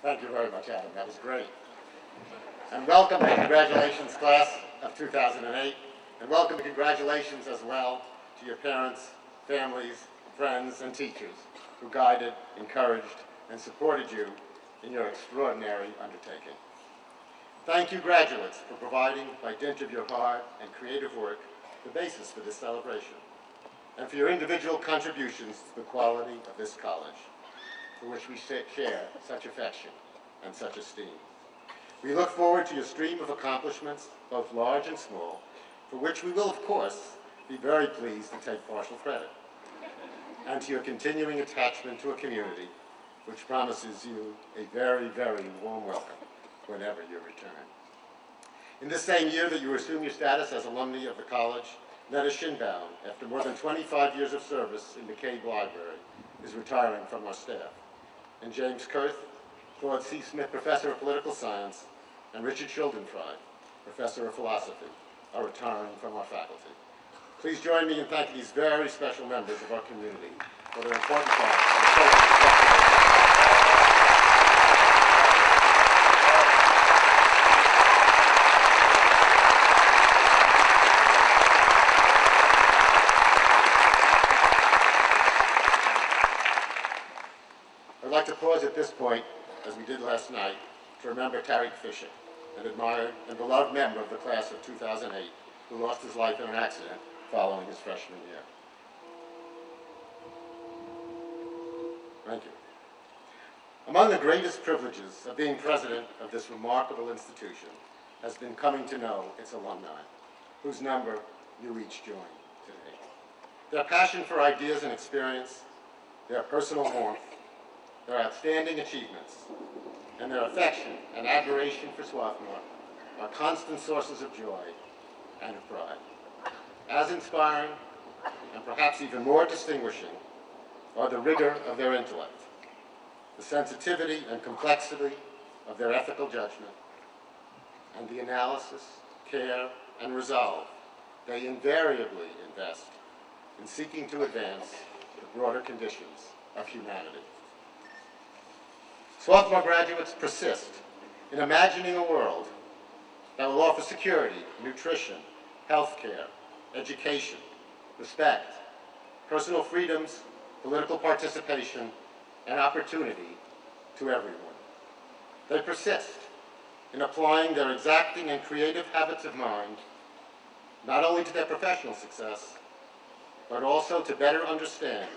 Thank you very much, Adam. That was great. And welcome and congratulations, class of 2008. And welcome and congratulations as well to your parents, families, friends, and teachers who guided, encouraged, and supported you in your extraordinary undertaking. Thank you, graduates, for providing, by dint of your hard and creative work, the basis for this celebration, and for your individual contributions to the quality of this college, for which we share such affection and such esteem. We look forward to your stream of accomplishments, both large and small, for which we will, of course, be very pleased to take partial credit, and to your continuing attachment to a community which promises you a very, very warm welcome whenever you return. In this same year that you assume your status as alumni of the college, Netta Shinbaum, after more than 25 years of service in McCabe Library, is retiring from our staff. And James Kurth, Claude C. Smith Professor of Political Science, and Richard Schuldenfrei, Professor of Philosophy, are retiring from our faculty. Please join me in thanking these very special members of our community for their important part. I'd like to pause at this point, as we did last night, to remember Tariq Fisher, an admired and beloved member of the class of 2008 who lost his life in an accident following his freshman year. Thank you. Among the greatest privileges of being president of this remarkable institution has been coming to know its alumni, whose number you each join today. Their passion for ideas and experience, their personal warmth, their outstanding achievements, and their affection and admiration for Swarthmore are constant sources of joy and of pride. As inspiring, and perhaps even more distinguishing, are the rigor of their intellect, the sensitivity and complexity of their ethical judgment, and the analysis, care, and resolve they invariably invest in seeking to advance the broader conditions of humanity. Swarthmore graduates persist in imagining a world that will offer security, nutrition, health care, education, respect, personal freedoms, political participation, and opportunity to everyone. They persist in applying their exacting and creative habits of mind not only to their professional success, but also to better understand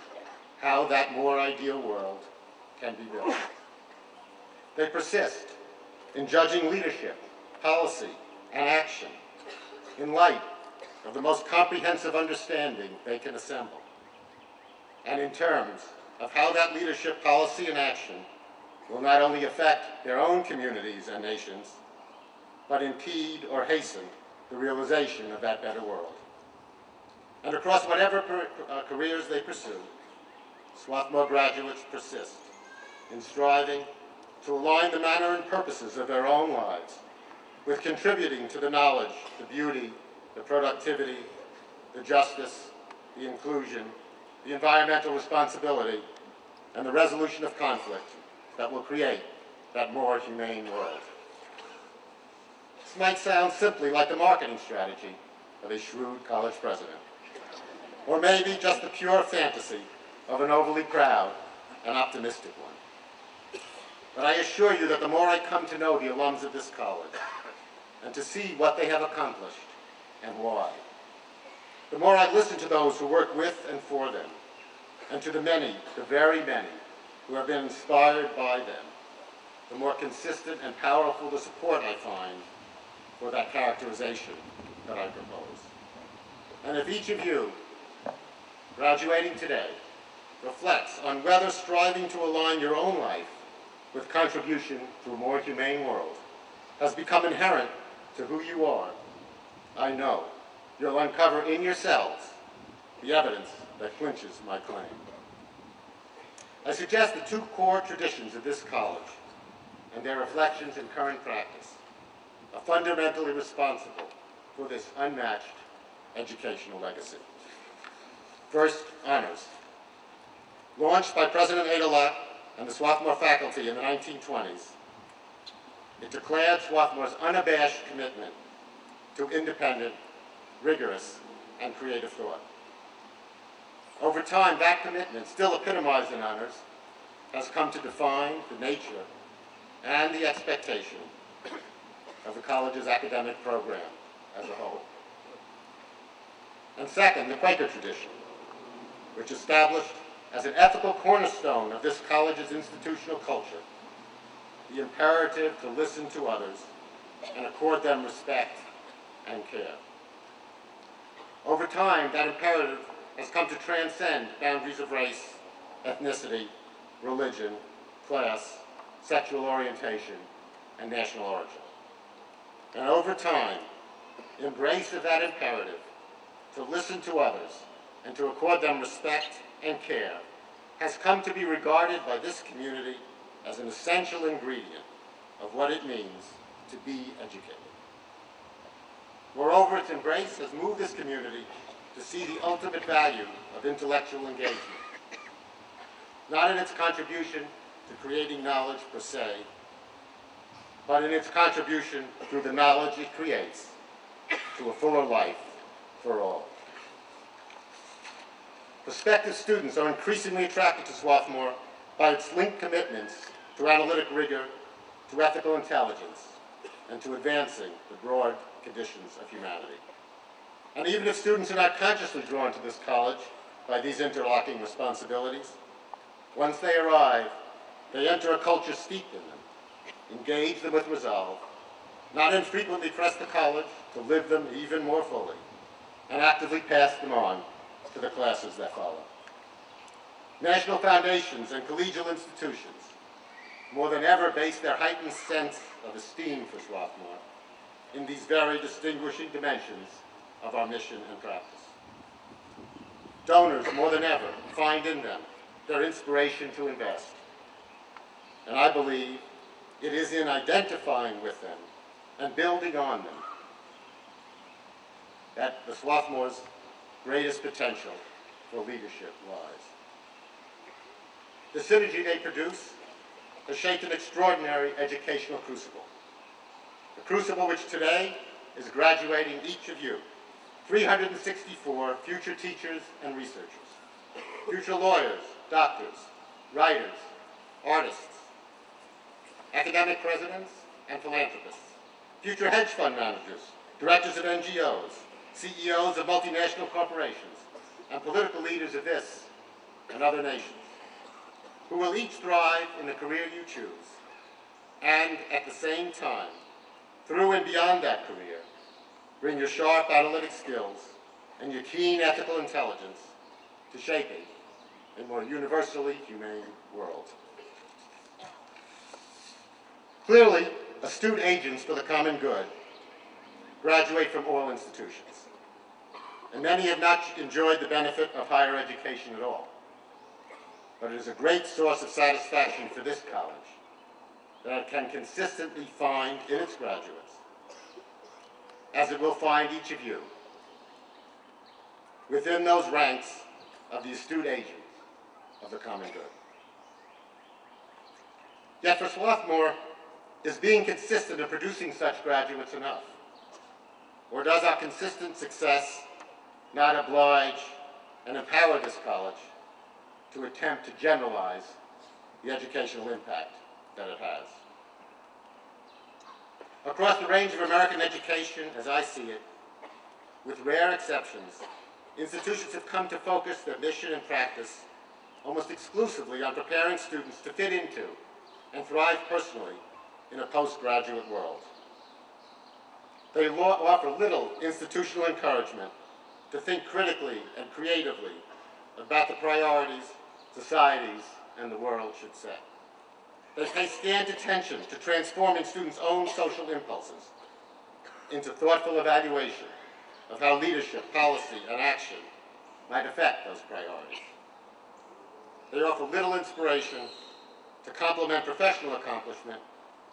how that more ideal world can be built. They persist in judging leadership, policy, and action in light of the most comprehensive understanding they can assemble, and in terms of how that leadership, policy, and action will not only affect their own communities and nations, but impede or hasten the realization of that better world. And across whatever careers they pursue, Swarthmore graduates persist in striving to align the manner and purposes of their own lives with contributing to the knowledge, the beauty, the productivity, the justice, the inclusion, the environmental responsibility, and the resolution of conflict that will create that more humane world. This might sound simply like the marketing strategy of a shrewd college president, or maybe just the pure fantasy of an overly proud and optimistic one. But I assure you that the more I come to know the alums of this college, and to see what they have accomplished and why, the more I listen to those who work with and for them, and to the many, the very many, who have been inspired by them, the more consistent and powerful the support I find for that characterization that I propose. And if each of you, graduating today, reflects on whether striving to align your own life with contribution to a more humane world has become inherent to who you are, I know you'll uncover in yourselves the evidence that clinches my claim. I suggest the two core traditions of this college and their reflections in current practice are fundamentally responsible for this unmatched educational legacy. First, honors. Launched by President Ada Locke and the Swarthmore faculty in the 1920s, it declared Swarthmore's unabashed commitment to independent, rigorous, and creative thought. Over time, that commitment, still epitomized in honors, has come to define the nature and the expectation of the college's academic program as a whole. And second, the Quaker tradition, which established as an ethical cornerstone of this college's institutional culture the imperative to listen to others and accord them respect and care. Over time, that imperative has come to transcend boundaries of race, ethnicity, religion, class, sexual orientation, and national origin. And over time, embrace of that imperative to listen to others and to accord them respect and care has come to be regarded by this community as an essential ingredient of what it means to be educated. Moreover, its embrace has moved this community to see the ultimate value of intellectual engagement, not in its contribution to creating knowledge per se, but in its contribution through the knowledge it creates to a fuller life for all. Prospective students are increasingly attracted to Swarthmore by its linked commitments to analytic rigor, to ethical intelligence, and to advancing the broad conditions of humanity. And even if students are not consciously drawn to this college by these interlocking responsibilities, once they arrive, they enter a culture steeped in them, engage them with resolve, not infrequently press the college to live them even more fully, and actively pass them on to the classes that follow. National foundations and collegial institutions more than ever base their heightened sense of esteem for Swarthmore in these very distinguishing dimensions of our mission and practice. Donors more than ever find in them their inspiration to invest. And I believe it is in identifying with them and building on them that the Swarthmore's greatest potential for leadership lies. The synergy they produce has shaped an extraordinary educational crucible. A crucible which today is graduating each of you, 364 future teachers and researchers, future lawyers, doctors, writers, artists, academic presidents and philanthropists, future hedge fund managers, directors of NGOs, CEOs of multinational corporations, and political leaders of this and other nations, who will each thrive in the career you choose, and at the same time, through and beyond that career, bring your sharp analytic skills and your keen ethical intelligence to shaping a more universally humane world. Clearly, astute agents for the common good graduate from all institutions, and many have not enjoyed the benefit of higher education at all. But it is a great source of satisfaction for this college that it can consistently find in its graduates, as it will find each of you, within those ranks of the astute agents of the common good. Yet for Swarthmore, is being consistent in producing such graduates enough? Or does our consistent success not oblige and empower this college to attempt to generalize the educational impact that it has? Across the range of American education, as I see it, with rare exceptions, institutions have come to focus their mission and practice almost exclusively on preparing students to fit into and thrive personally in a postgraduate world. They offer little institutional encouragement to think critically and creatively about the priorities societies and the world should set. They pay scant attention to transforming students' own social impulses into thoughtful evaluation of how leadership, policy, and action might affect those priorities. They offer little inspiration to complement professional accomplishment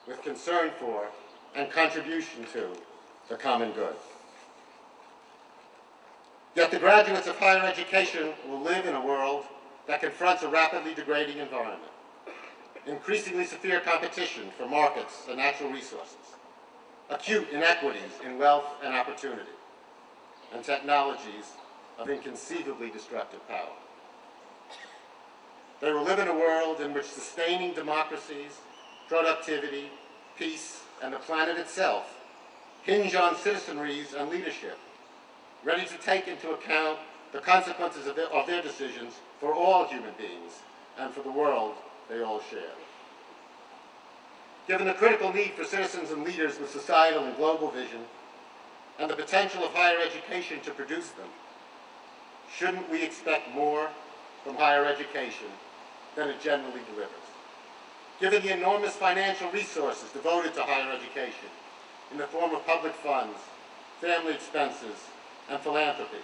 with concern for and contribution to the common good. Yet the graduates of higher education will live in a world that confronts a rapidly degrading environment, increasingly severe competition for markets and natural resources, acute inequities in wealth and opportunity, and technologies of inconceivably destructive power. They will live in a world in which sustaining democracies, productivity, peace, and the planet itself hinge on citizenries and leadership, ready to take into account the consequences of their decisions for all human beings and for the world they all share. Given the critical need for citizens and leaders with societal and global vision, and the potential of higher education to produce them, shouldn't we expect more from higher education than it generally delivers? Given the enormous financial resources devoted to higher education in the form of public funds, family expenses, and philanthropy,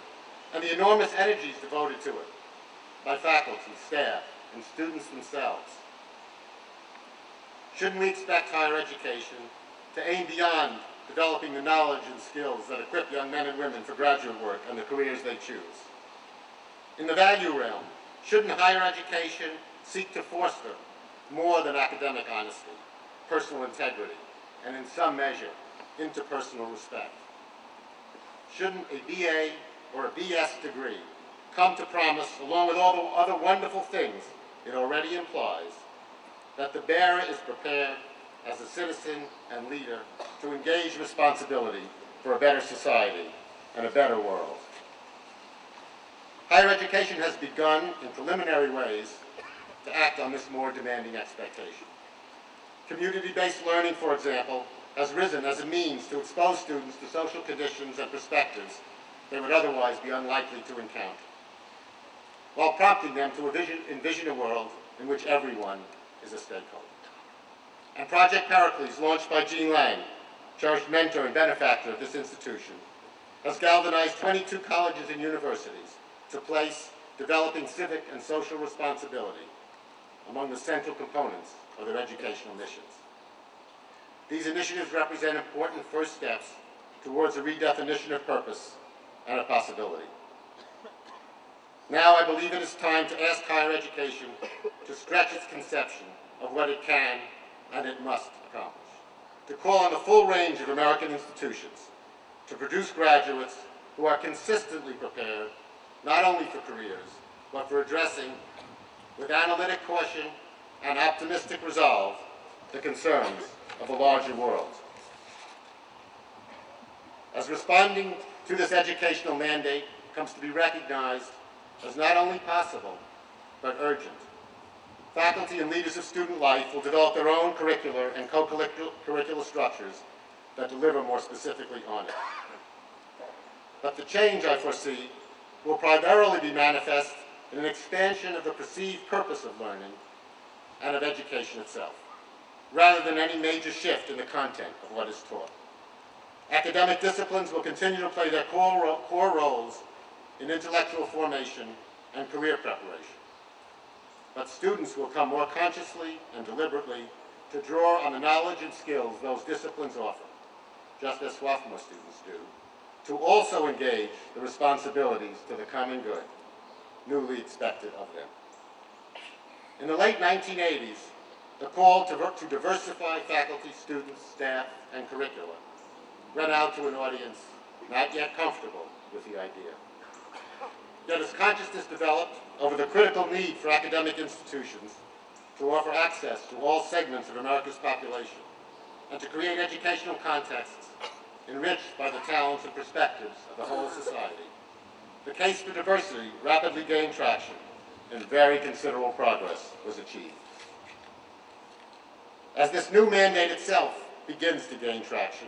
and the enormous energies devoted to it by faculty, staff, and students themselves, shouldn't we expect higher education to aim beyond developing the knowledge and skills that equip young men and women for graduate work and the careers they choose? In the value realm, shouldn't higher education seek to foster more than academic honesty, personal integrity, and in some measure, interpersonal respect? Shouldn't a BA or a BS degree come to promise, along with all the other wonderful things it already implies, that the bearer is prepared as a citizen and leader to engage responsibility for a better society and a better world? Higher education has begun in preliminary ways to act on this more demanding expectation. Community-based learning, for example, has risen as a means to expose students to social conditions and perspectives they would otherwise be unlikely to encounter, while prompting them to envision a world in which everyone is a stakeholder. And Project Pericles, launched by Jean Lang, cherished mentor and benefactor of this institution, has galvanized 22 colleges and universities to place developing civic and social responsibility among the central components of their educational missions. These initiatives represent important first steps towards a redefinition of purpose and of possibility. Now I believe it is time to ask higher education to stretch its conception of what it can and it must accomplish, to call on the full range of American institutions to produce graduates who are consistently prepared not only for careers, but for addressing, with analytic caution and optimistic resolve, the concerns of a larger world. As responding to this educational mandate comes to be recognized as not only possible, but urgent, faculty and leaders of student life will develop their own curricular and co-curricular structures that deliver more specifically on it. But the change I foresee will primarily be manifest in an expansion of the perceived purpose of learning and of education itself, rather than any major shift in the content of what is taught. Academic disciplines will continue to play their core roles in intellectual formation and career preparation. But students will come more consciously and deliberately to draw on the knowledge and skills those disciplines offer, just as Swarthmore students do, to also engage the responsibilities to the common good newly expected of them. In the late 1980s, the call to diversify faculty, students, staff, and curricula ran out to an audience not yet comfortable with the idea. Yet as consciousness developed over the critical need for academic institutions to offer access to all segments of America's population and to create educational contexts enriched by the talents and perspectives of the whole society, the case for diversity rapidly gained traction and very considerable progress was achieved. As this new mandate itself begins to gain traction,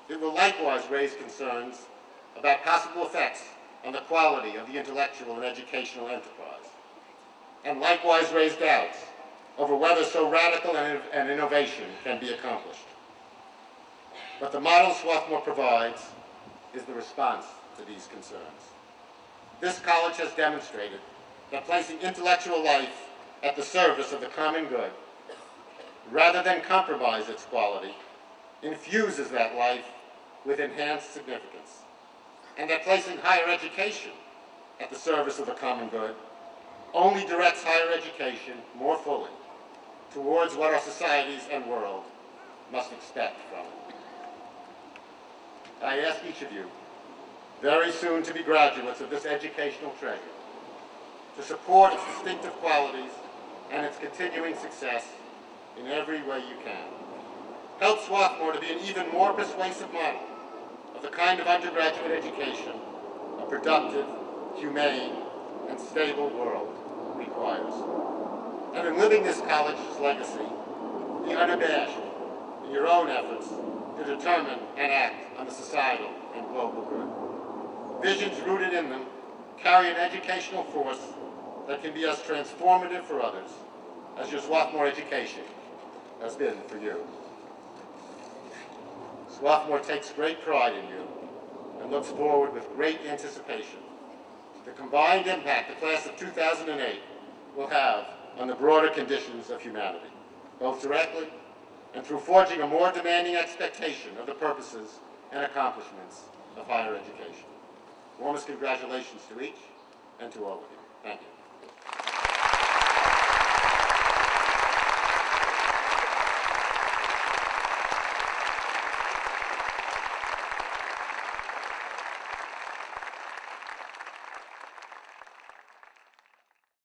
it will likewise raise concerns about possible effects on the quality of the intellectual and educational enterprise, and likewise raise doubts over whether so radical an innovation can be accomplished. But the model Swarthmore provides is the response to these concerns. This college has demonstrated that placing intellectual life at the service of the common good, rather than compromise its quality, infuses that life with enhanced significance, and that placing higher education at the service of the common good only directs higher education more fully towards what our societies and world must expect from it. I ask each of you, very soon to be graduates of this educational treasure, to support its distinctive qualities and its continuing success in every way you can. Help Swarthmore to be an even more persuasive model of the kind of undergraduate education a productive, humane, and stable world requires. And in living this college's legacy, be unabashed in your own efforts to determine and act on the societal and global good. Visions rooted in them carry an educational force that can be as transformative for others as your Swarthmore education has been for you. Swarthmore takes great pride in you and looks forward with great anticipation to the combined impact the class of 2008 will have on the broader conditions of humanity, both directly and through forging a more demanding expectation of the purposes and accomplishments of higher education. Warmest congratulations to each and to all of you. Thank you.